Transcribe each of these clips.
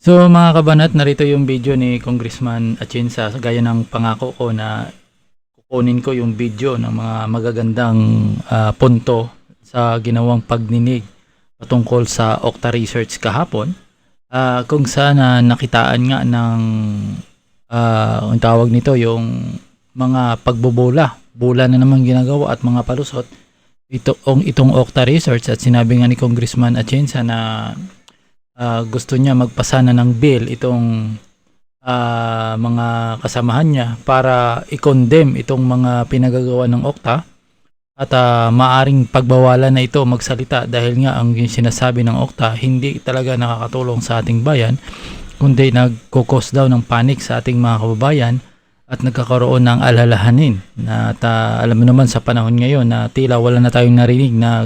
So mga kabanat, narito yung video ni Congressman Atienza. Gaya ng pangako ko na kukunin ko yung video ng mga magagandang punto sa ginawang pagninig patungkol sa Octa Research kahapon. Kung saan nakitaan nga ng ang tawag nito yung mga pagbobola. Bola na naman ginagawa at mga palusot. Itong Octa Research, at sinabi nga ni Congressman Atienza na gusto niya magpasana ng bill itong mga kasamahan niya para i-condemn itong mga pinagagawa ng Octa at maaring pagbawalan na ito magsalita dahil nga ang sinasabi ng Octa hindi talaga nakakatulong sa ating bayan, kundi nagkukos daw ng panic sa ating mga kababayan at nagkakaroon ng alalahanin na alam mo naman sa panahon ngayon na tila wala na tayong narinig na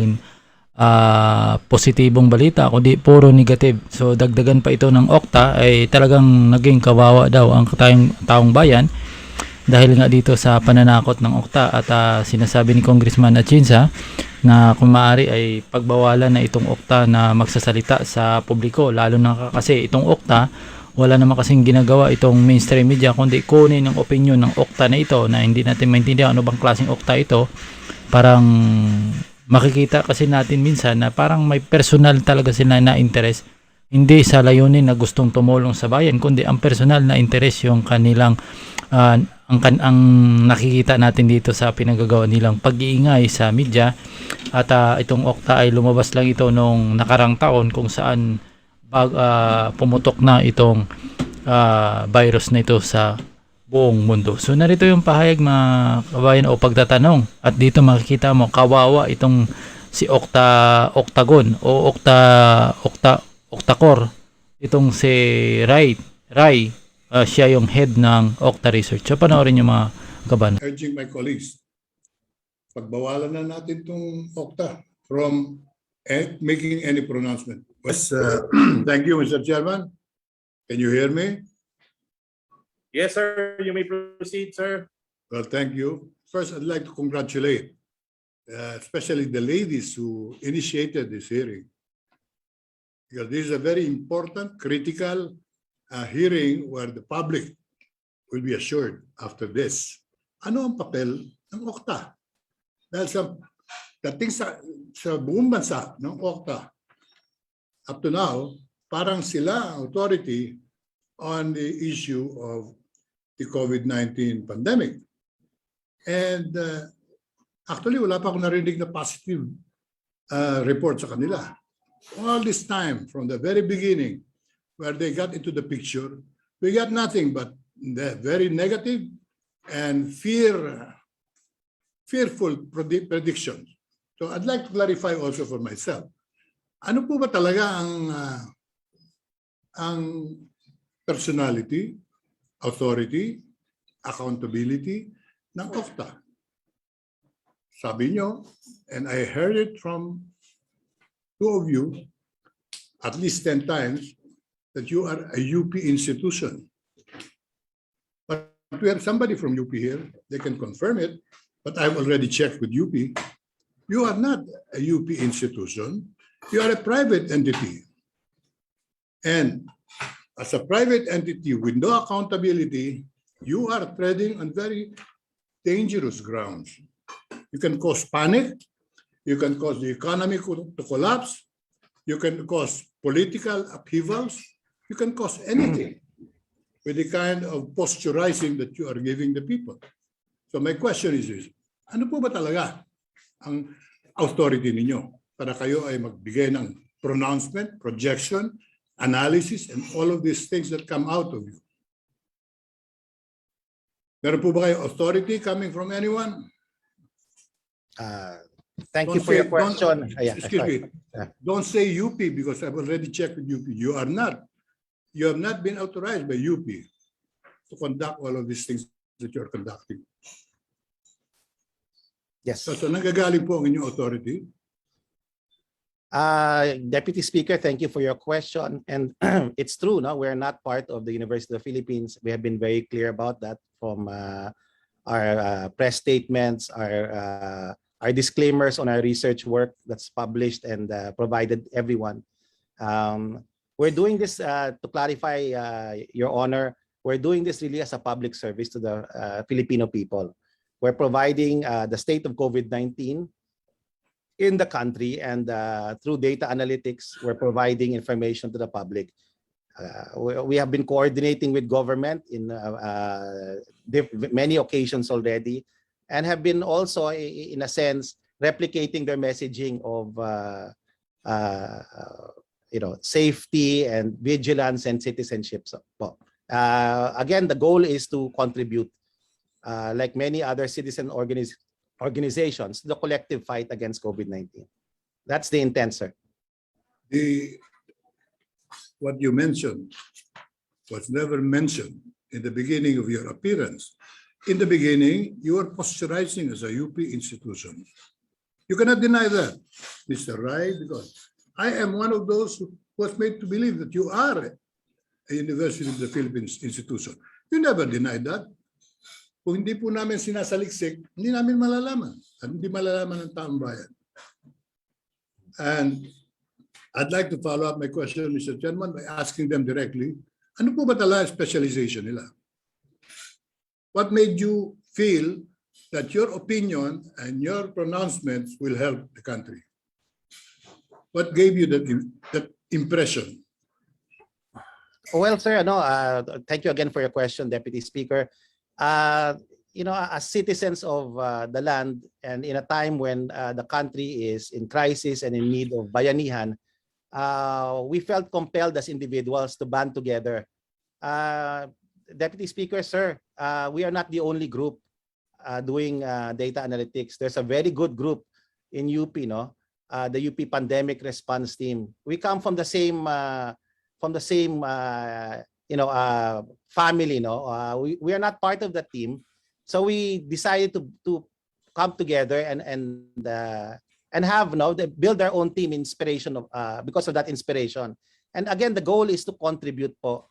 positibong balita kundi puro negative. So dagdagan pa ito ng Octa ay talagang naging kawawa daw ang taong bayan dahil nga dito sa pananakot ng Octa. At sinasabi ni Congressman Atienza na kung maaari ay pagbawalan na itong Octa na magsasalita sa publiko, lalo na kasi itong Octa wala naman kasing ginagawa itong mainstream media kundi kunin ang opinion ng Octa na ito na hindi natin maintindihan ano bang klaseng Octa ito. Parang makikita kasi natin minsan na parang may personal talaga sila na interest, hindi sa layunin na gustong tumulong sa bayan, kundi ang personal na interest yung kanilang ang nakikita natin dito sa pinagagawa nilang pag-iingay sa media. At itong Octa ay lumabas lang ito nung nakarang taon kung saan pumutok na itong virus na ito sa buong mundo. So narito yung pahayag mga kabayan o pagtatanong, at dito makikita mo kawawa itong si Octagon o Octacore, itong si Rai, siya yung head ng Octa Research. So panoorin yung mga kabayan. Urging my colleagues, pagbawalan na natin itong Octa from making any pronouncement. Yes, thank you, Mr. Chairman. Can you hear me? Yes, sir. You may proceed, sir. Well, thank you. First, I'd like to congratulate especially the ladies who initiated this hearing. Because this is a very important, critical hearing where the public will be assured after this. Ano ang papel ng Octa? Dahil dating sa buong bansa ng Octa, up to now, parang sila authority on the issue of the COVID-19 pandemic. And actually, wala pa akong narinig na positive report sa kanila. All this time, from the very beginning, where they got into the picture, we got nothing but the very negative and fearful predictions. So I'd like to clarify also for myself. Ano po ba talaga ang personality, authority, accountability ng Octa? Sabi nyo, and I heard it from two of you, at least 10 times, that you are a UP institution. But we have somebody from UP here, they can confirm it, but I've already checked with UP. You are not a UP institution. You are a private entity. And as a private entity with no accountability, you are treading on very dangerous grounds. You can cause panic. You can cause the economy to collapse. You can cause political upheavals. You can cause anything with the kind of posturizing that you are giving the people. So my question is this, ano po ba talaga ang authority ninyo para kayo ay magbigay ng pronouncement, projection, analysis, and all of these things that come out of you? Meron po ba kayo authority coming from anyone? Thank you for your question. Excuse me. Don't say UP because I've already checked with UP. You are not. You have not been authorized by UP to conduct all of these things that you are conducting. Yes. So nanggagaling po ang inyong authority? Deputy Speaker, thank you for your question. And it's true, no? We're not part of the University of the Philippines. We have been very clear about that from our press statements, our disclaimers on our research work that's published and provided everyone. We're doing this to clarify, Your Honor. We're doing this really as a public service to the Filipino people. We're providing the state of COVID-19 in the country, and through data analytics, we're providing information to the public. We have been coordinating with government in many occasions already, and have been also, in a sense, replicating their messaging of safety and vigilance and citizenship. Again, the goal is to contribute, like many other citizen organizations, the collective fight against COVID-19. That's the intent, sir. What you mentioned was never mentioned in the beginning of your appearance. In the beginning, you were posturizing as a UP institution. You cannot deny that, Mr. Rai, because I am one of those who was made to believe that you are a University of the Philippines institution. You never denied that. Kung hindi po namin sinasaliksik, hindi namin malalaman. At hindi malalaman ng Taumbayan. And I'd like to follow up my question, Mr. Chairman, by asking them directly, ano po ba talaga specialization nila? What made you feel that your opinion and your pronouncements will help the country? What gave you that impression? Well, sir, thank you again for your question, Deputy Speaker. As citizens of the land, and in a time when the country is in crisis and in need of bayanihan, we felt compelled as individuals to band together. Deputy Speaker, sir, we are not the only group doing data analytics. There's a very good group in UP, the UP Pandemic Response Team. We come from the same family. We are not part of the team, so we decided to come together and have build our own team inspiration because of that inspiration. And again, the goal is to contribute po.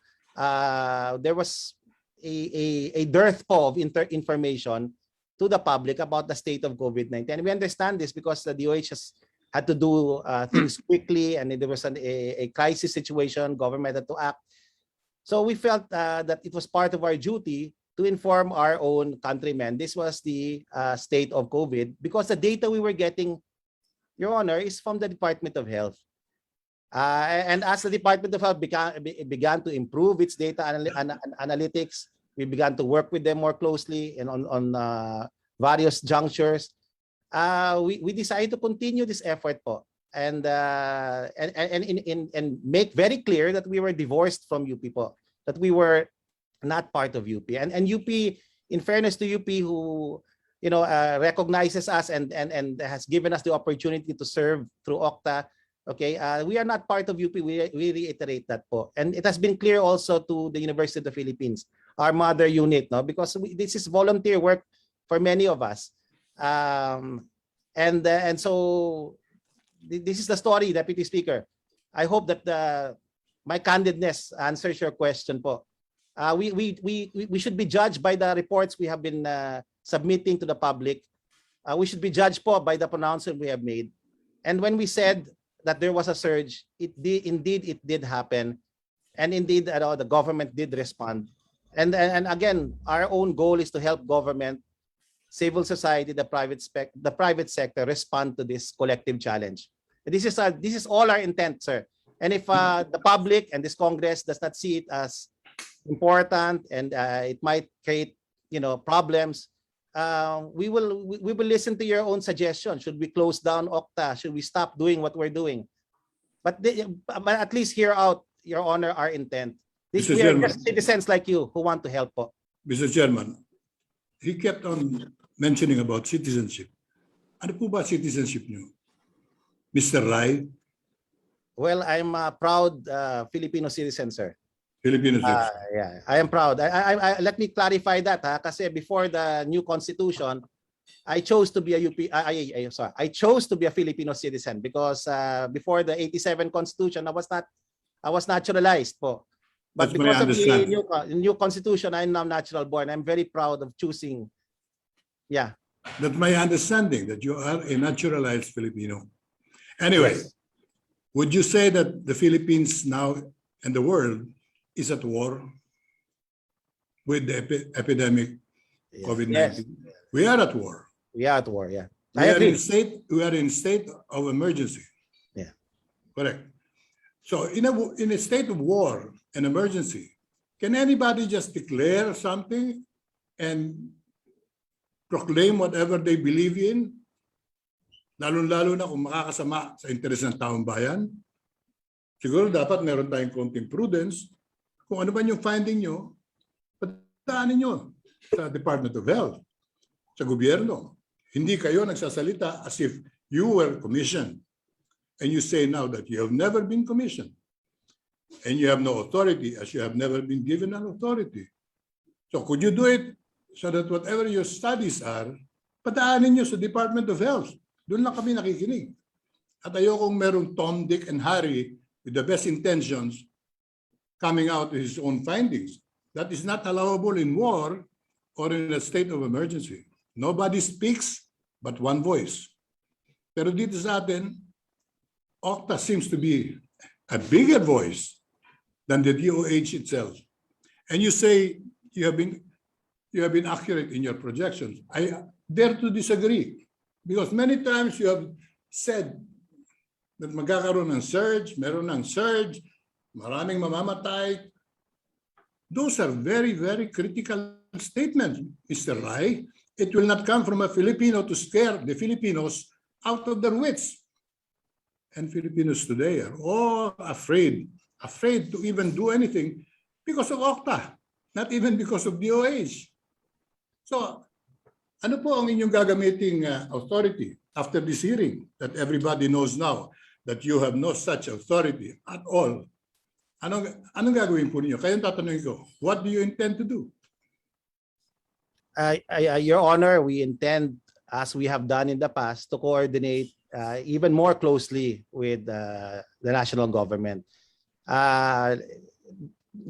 There was a dearth po of information to the public about the state of COVID-19. And we understand this because the DOH has had to do things quickly, and there was a crisis situation, government had to act. So we felt that it was part of our duty to inform our own countrymen. This was the state of COVID, because the data we were getting, Your Honor, is from the Department of Health. And as the Department of Health began to improve its data analytics, we began to work with them more closely and on various junctures. We decided to continue this effort po, and make very clear that we were divorced from UP po, that we were not part of UP. And UP, in fairness to UP, who recognizes us and has given us the opportunity to serve through Octa. Okay, we are not part of UP. We reiterate that po, and it has been clear also to the University of the Philippines, our mother unit, because this is volunteer work for many of us. And so this is the story, Deputy Speaker. I hope that my candidness answers your question po. We should be judged by the reports we have been submitting to the public. We should be judged po by the pronouncement we have made. And when we said that there was a surge, indeed it did happen, and indeed the government did respond. And again, our own goal is to help government, civil society, the private sector respond to this collective challenge. This is all our intent, sir. And if the public and this Congress does not see it as important, and it might create problems, we will listen to your own suggestion. Should we close down Octa? Should we stop doing what we're doing? But at least hear out, Your Honor, our intent. We are just citizens like you who want to help po. Mr. Chairman, he kept on mentioning about citizenship. Ano po ba citizenship niyo? Mr. Rai? Well, I'm a proud Filipino citizen, sir. Filipino citizen. Yeah, I am proud. Let me clarify that, kasi before the new constitution, I chose to be a I chose to be a Filipino citizen because before the 87 constitution, I was naturalized po. But That's because of the new constitution, I'm now natural born. I'm very proud of choosing. Yeah. That's my understanding, that you are a naturalized Filipino. Anyway, Yes. would you say that the Philippines now and the world is at war with the epidemic Yeah. COVID-19. Yes, We are at war. we are at war. Yeah, We I are agree. we are in state of emergency. Yeah. Correct. So in a state of war and emergency, can anybody just declare something and proclaim whatever they believe in? Lalo-lalo na kung makakasama sa interes ng taong bayan. Siguro dapat meron tayong konting prudence. Kung ano ba yung finding nyo, pataanin nyo sa Department of Health, sa gobyerno. Hindi kayo nagsasalita as if you were commissioned. And you say now that you have never been commissioned. And you have no authority as you have never been given an authority. So could you do it so that whatever your studies are, pataanin nyo sa Department of Health. Doon lang kami nakikinig. At ayokong merong Tom, Dick, and Harry with the best intentions coming out with his own findings. That is not allowable in war or in a state of emergency. Nobody speaks but one voice. Pero dito sa atin, Octa seems to be a bigger voice than the DOH itself. And you say you have been accurate in your projections. I dare to disagree. Because many times you have said that magkakaroon ng surge, meron ng surge, maraming mamamatay. Those are very, very critical statements, Mr. Rai. It will not come from a Filipino to scare the Filipinos out of their wits. And Filipinos today are all afraid to even do anything because of Octa, not even because of DOH. So, ano po ang inyong gagamiting authority after this hearing that everybody knows now that you have no such authority at all? Anong gagawin po ninyo? Kaya tatanungin ko, what do you intend to do? Your Honor, we intend, as we have done in the past, to coordinate even more closely with the national government.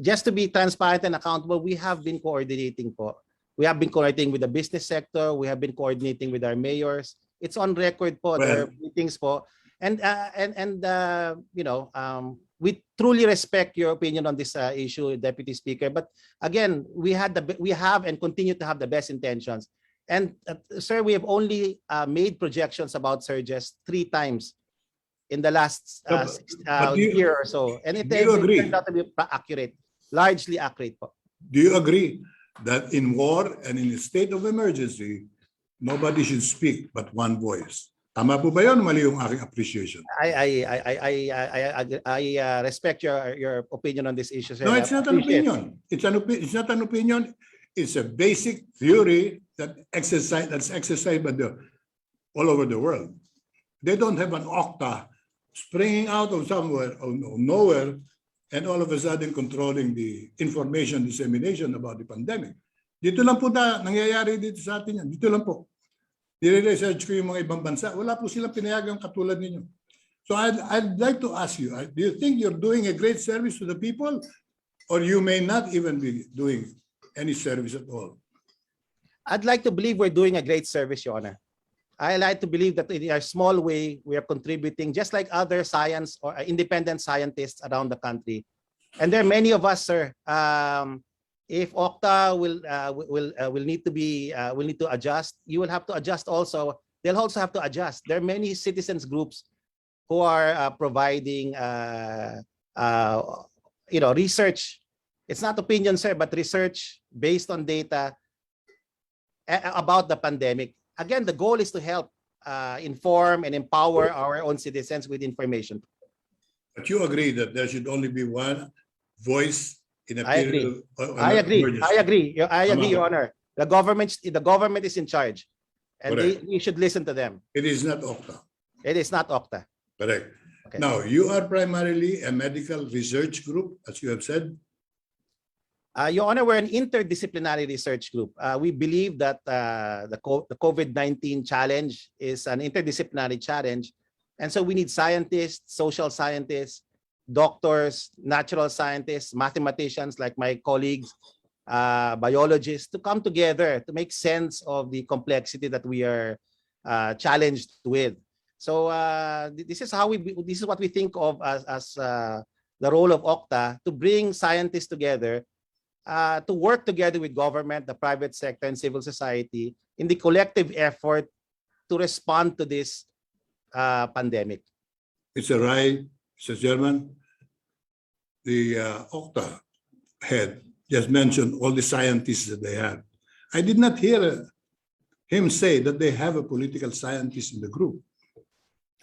Just to be transparent and accountable, we have been coordinating po. We have been coordinating with the business sector. We have been coordinating with our mayors. It's on record po. There are meetings po. And you know, we truly respect your opinion on this issue, Deputy Speaker. But again, we have and continue to have the best intentions. And sir, we have only made projections about surges 3 times in the last year or so. And it turned out to be accurate, largely accurate po. Do you agree that in war and in a state of emergency, nobody should speak but one voice? Tama po ba yun? Mali yung aking appreciation. I respect your opinion on this issue, sir. No, it's not an opinion. It's not an opinion. It's a basic theory that's exercised by all over the world. They don't have an Octa springing out of somewhere, of nowhere, and all of a sudden controlling the information dissemination about the pandemic. Dito lang po nangyayari dito sa atin yan. Dito lang po. Nire-research ko yung mga ibang bansa. Wala po silang pinayagang katulad ninyo. So I'd like to ask you, do you think you're doing a great service to the people? Or you may not even be doing any service at all? I'd like to believe we're doing a great service, Your Honor. I like to believe that in a small way, we are contributing just like other science or independent scientists around the country. And there are many of us, sir. If Octa will need to adjust, you will have to adjust also. They'll also have to adjust. There are many citizens groups who are providing research. It's not opinion, sir, but research based on data about the pandemic. Again, the goal is to help inform and empower our own citizens with information. But you agree that there should only be one voice in a I period agree. of I agree. emergency. I agree. I agree, Your Honor. The government is in charge, and Correct. we should listen to them. It is not Octa. It is not Octa. Correct. Okay. Now, you are primarily a medical research group, as you have said. Your Honor, we're an interdisciplinary research group. We believe that the COVID-19 challenge is an interdisciplinary challenge. And so we need scientists, social scientists, doctors, natural scientists, mathematicians like my colleagues, biologists to come together to make sense of the complexity that we are challenged with. So this is what we think of as the role of Octa to bring scientists together, to work together with government, the private sector, and civil society in the collective effort to respond to this pandemic. Mr. Rai, Mr. Chairman, the Octa head just mentioned all the scientists that they have. I did not hear him say that they have a political scientist in the group.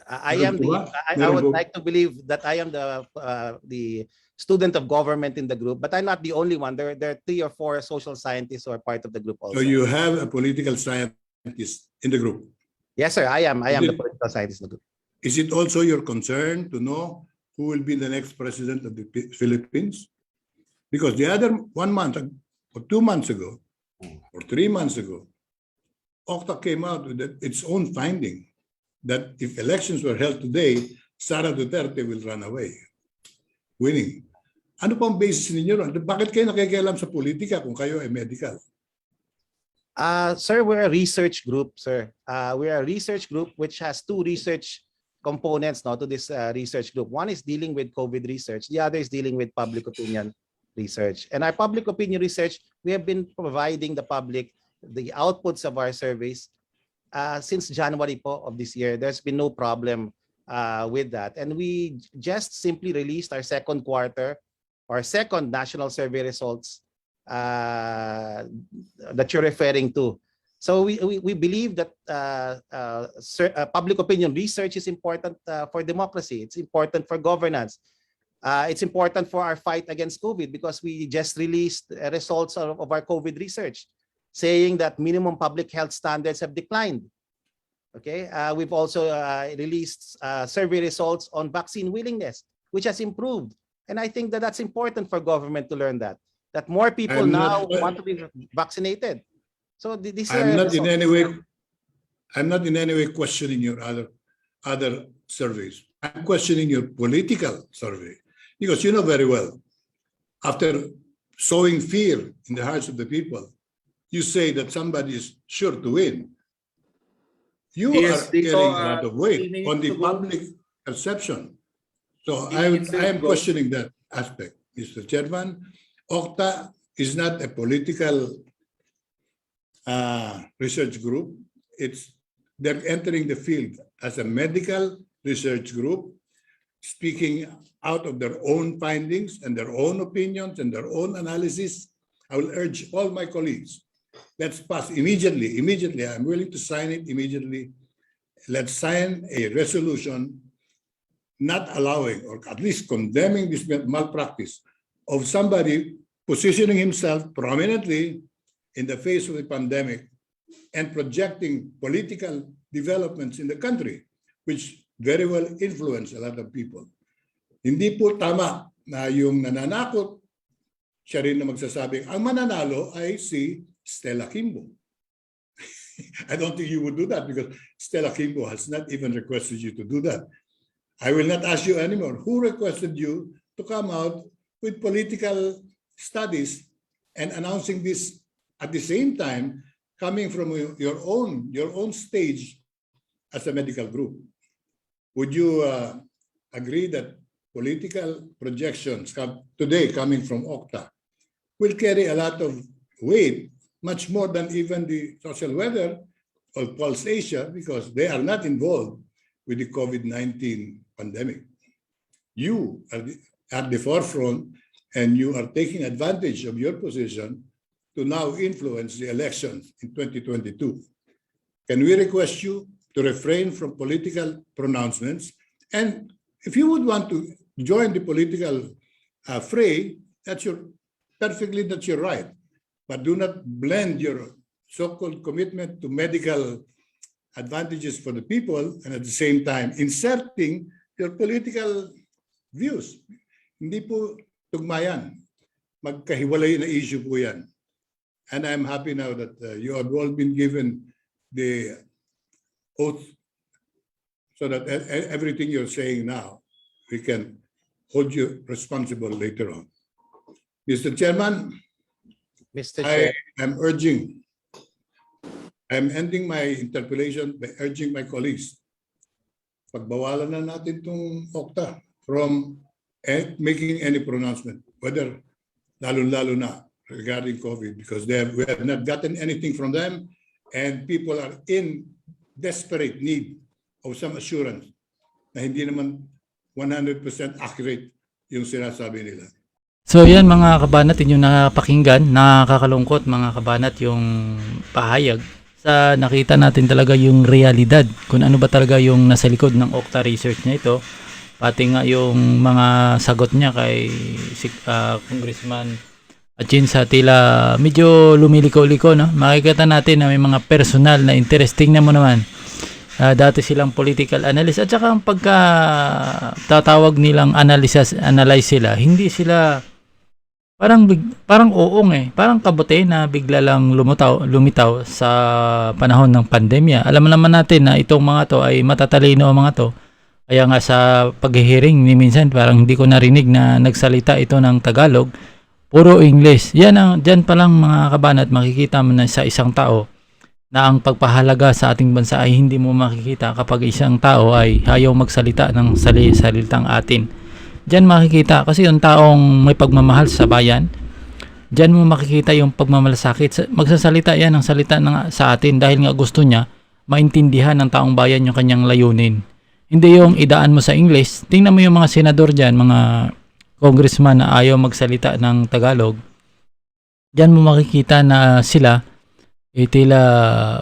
I would like to believe that I am the student of government in the group, but I'm not the only one. There are 3 or 4 social scientists who are part of the group also. So you have a political scientist in the group. Yes, sir. I am the political scientist in the group. Is it also your concern to know who will be the next president of the Philippines? Because the other 1 month or 2 months ago, or 3 months ago, Octa came out with its own finding that if elections were held today, Sara Duterte will run away, winning. Ano pong basis ninyo ron? Bakit kayo nakikialam sa politika kung kayo ay medical? Sir, we're a research group, sir. We're a research group which has 2 research components to this research group. One is dealing with COVID research. The other is dealing with public opinion research. And our public opinion research, we have been providing the public the outputs of our surveys since January of this year. There's been no problem with that. And we just simply released our second national survey results that you're referring to. So we believe that public opinion research is important for democracy. It's important for governance. It's important for our fight against COVID because we just released results of our COVID research saying that minimum public health standards have declined. Okay, we've also released survey results on vaccine willingness, which has improved. And I think that that's important for government to learn that more people now want to be vaccinated. So these are I'm not in any way questioning your other surveys. I'm questioning your political survey because you know very well, after sowing fear in the hearts of the people, you say that somebody is sure to win. You are carrying a lot of weight on the public perception. So I am questioning that aspect, Mr. Chairman. Octa is not a political research group. They're entering the field as a medical research group, speaking out of their own findings and their own opinions and their own analysis. I will urge all my colleagues, let's pass immediately. I'm willing to sign it immediately. Let's sign a resolution not allowing or at least condemning this malpractice of somebody positioning himself prominently in the face of the pandemic and projecting political developments in the country, which very well influence a lot of people. Hindi po tama na yung nananakot, siya rin na magsasabing, ang mananalo ay si Stella Kimbo. I don't think you would do that because Stella Kimbo has not even requested you to do that. I will not ask you anymore. Who requested you to come out with political studies and announcing this at the same time coming from your own stage as a medical group? Would you agree that political projections today coming from Octa will carry a lot of weight, much more than even the social weather or Pulse Asia, because they are not involved with the COVID-19 pandemic? You are at the forefront and you are taking advantage of your position to now influence the elections in 2022. Can we request you to refrain from political pronouncements? And if you would want to join the political fray, that's your right. But do not blend your so-called commitment to medical advantages for the people and at the same time inserting your political views. Hindi po tugmayan. Magkahiwalay na issue po yan. And I'm happy now that you have all been given the oath so that everything you're saying now, we can hold you responsible later on. Mr. Chairman, Mr. Chair. I'm ending my interpellation by urging my colleagues, pagbawalan na natin itong Octa from making any pronouncement, whether lalo-lalo na regarding COVID, because we have not gotten anything from them, and people are in desperate need of some assurance na hindi naman 100% accurate yung sinasabi nila. So yan mga kabanat, yung nakapakinggan, nakakalungkot mga kabanat yung pahayag sa nakita natin talaga yung realidad kung ano ba talaga yung nasa likod ng Octa research niya ito, pati nga yung mga sagot niya kay Congressman Atienza, tila medyo lumiliko-liko, no? Makikita natin na may mga personal na interest. Tingnan mo naman, dati silang political analyst, at saka ang pagka tatawag nilang analyze sila, hindi sila parang oong parang kabote na bigla lang lumitaw sa panahon ng pandemya. Alam naman natin na itong mga to ay matatalino ang mga to, kaya nga sa paghihiring ni minsan parang hindi ko narinig na nagsalita ito ng Tagalog, puro English. Diyan pa lang mga kabanat, makikita mo na sa isang tao na ang pagpahalaga sa ating bansa ay hindi mo makikita kapag isang tao ay ayaw magsalita ng salitang atin. Diyan makikita, kasi yung taong may pagmamahal sa bayan, diyan mo makikita yung pagmamalasakit. Magsasalita yan ng salita sa atin dahil nga gusto niya maintindihan ng taong bayan yung kanyang layunin. Hindi yung idaan mo sa English. Tingnan mo yung mga senador diyan, mga congressman na ayaw magsalita ng Tagalog. Diyan mo makikita na sila tila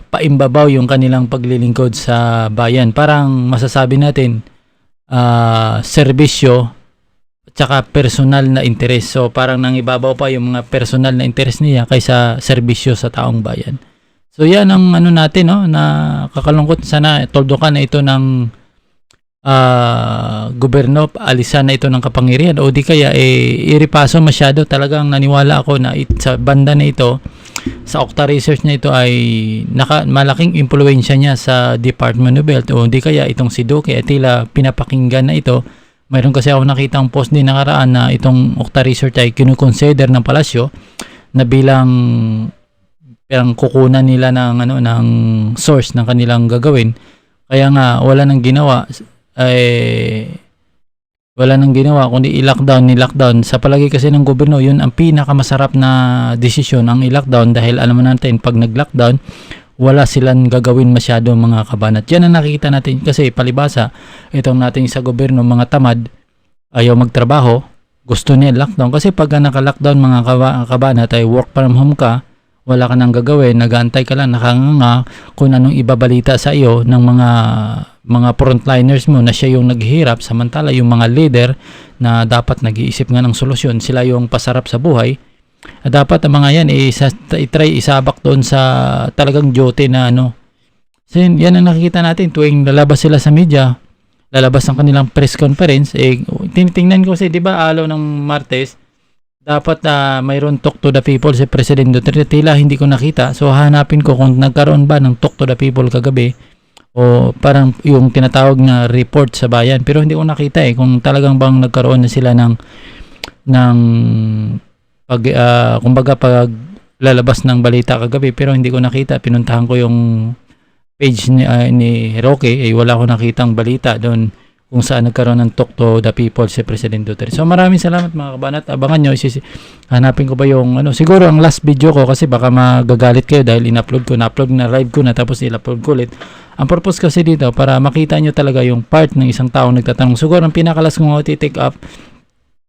paimbabaw yung kanilang paglilingkod sa bayan. Parang masasabi natin serbisyo at saka personal na interes. So parang nangibabaw pa yung mga personal na interes niya kaysa serbisyo sa taong bayan. So yan ang ano natin, no, na kakalungkot. Sana toldokan na ito ng gobyerno, alisan na ito ng kapangyarihan, o di kaya iripaso masyado. Talagang naniwala ako na sa banda na ito, sa Octa research na ito ay malaking impluwensya niya sa Department of Health, o di kaya itong si Duque at tila pinapakinggan na ito. Mayroon kasi ako nakitang post din nakaraan na itong Octa research ay kinukonsider ng palasyo na bilang kukunan nila ng source ng kanilang gagawin. Kaya nga wala nang ginawa kundi i-lockdown. Sa palagi kasi ng gobyerno, yun ang pinakamasarap na desisyon, ang i-lockdown, dahil alam natin pag nag-lockdown wala silang gagawin masyado mga kabanat. Yan ang nakikita natin, kasi palibasa itong nating sa gobyerno, mga tamad, ayaw magtrabaho, gusto niya lockdown. Kasi pag naka-lockdown mga kabanat ay work from home ka, wala ka nang gagawin, nag-aantay ka lang, nakanganga kung anong ibabalita sa iyo ng mga frontliners mo na siya yung naghihirap, samantala yung mga leader na dapat nag-iisip nga ng solusyon, sila yung pasarap sa buhay. At dapat ang mga yan i-try isabak doon sa talagang duty na So yan ang nakikita natin tuwing lalabas sila sa media, lalabas ang kanilang press conference. Tinitingnan ko kasi, di ba, araw ng Martes dapat mayroon talk to the people si President Duterte, tila hindi ko nakita. So hanapin ko kung nagkaroon ba ng talk to the people kagabi, o parang yung tinatawag na report sa bayan, pero hindi ko nakita kung talagang bang nagkaroon na sila ng kumbaga pag lalabas ng balita kagabi, pero hindi ko nakita. Pinuntahan ko yung page ni Roque, wala ko nakitang balita doon kung saan nagkaroon ng talk to the people si President Duterte. So maraming salamat mga kabanat, abangan nyo, hanapin ko ba yung siguro ang last video ko, kasi baka magagalit kayo dahil na-upload na live ko na tapos i-upload ko ulit. Ang purpose kasi dito para makita nyo talaga yung part ng isang taong nagtatanong. Siguro ang pinakalas kong take up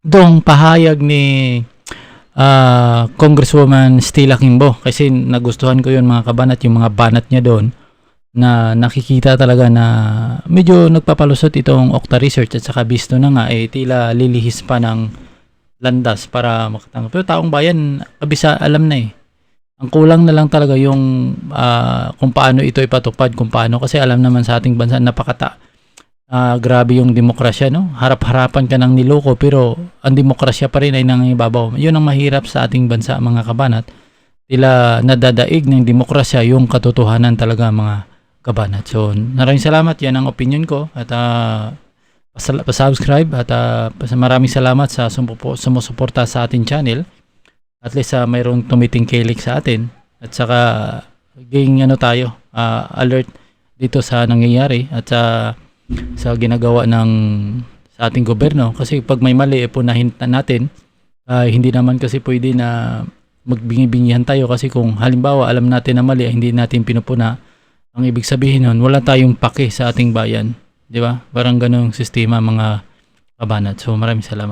dong pahayag ni Congresswoman Stella Kimbo, kasi nagustuhan ko yun mga kabanat, yung mga banat niya doon na nakikita talaga na medyo nagpapalusot itong Octa research, at saka bisto na nga tila lilihis pa ng landas para makatanggap. Pero taong bayan kabisa alam na ang kulang na lang talaga yung kung paano ito ipatupad, kung paano, kasi alam naman sa ating bansa grabe yung demokrasya, no? Harap-harapan ka ng niloko pero ang demokrasya pa rin ay nangingibabaw. Yun ang mahirap sa ating bansa mga kabanat. Tila nadadaig ng demokrasya yung katotohanan talaga mga kabanat. So maraming salamat, yan ang opinion ko, at pa-subscribe, at maraming salamat sa sumusuporta sa ating channel. At least mayroong tumitingkilik sa atin, at saka ging tayo alert dito sa nangyayari at sa ginagawa ng sa ating gobyerno. Kasi pag may mali, punahin natin. Hindi naman kasi pwede na magbingi-bingihan tayo kasi kung halimbawa alam natin na mali, hindi natin pinupuna, ang ibig sabihin nun, wala tayong pake sa ating bayan. Di ba? Parang ganong sistema mga kabanat. So maraming salamat.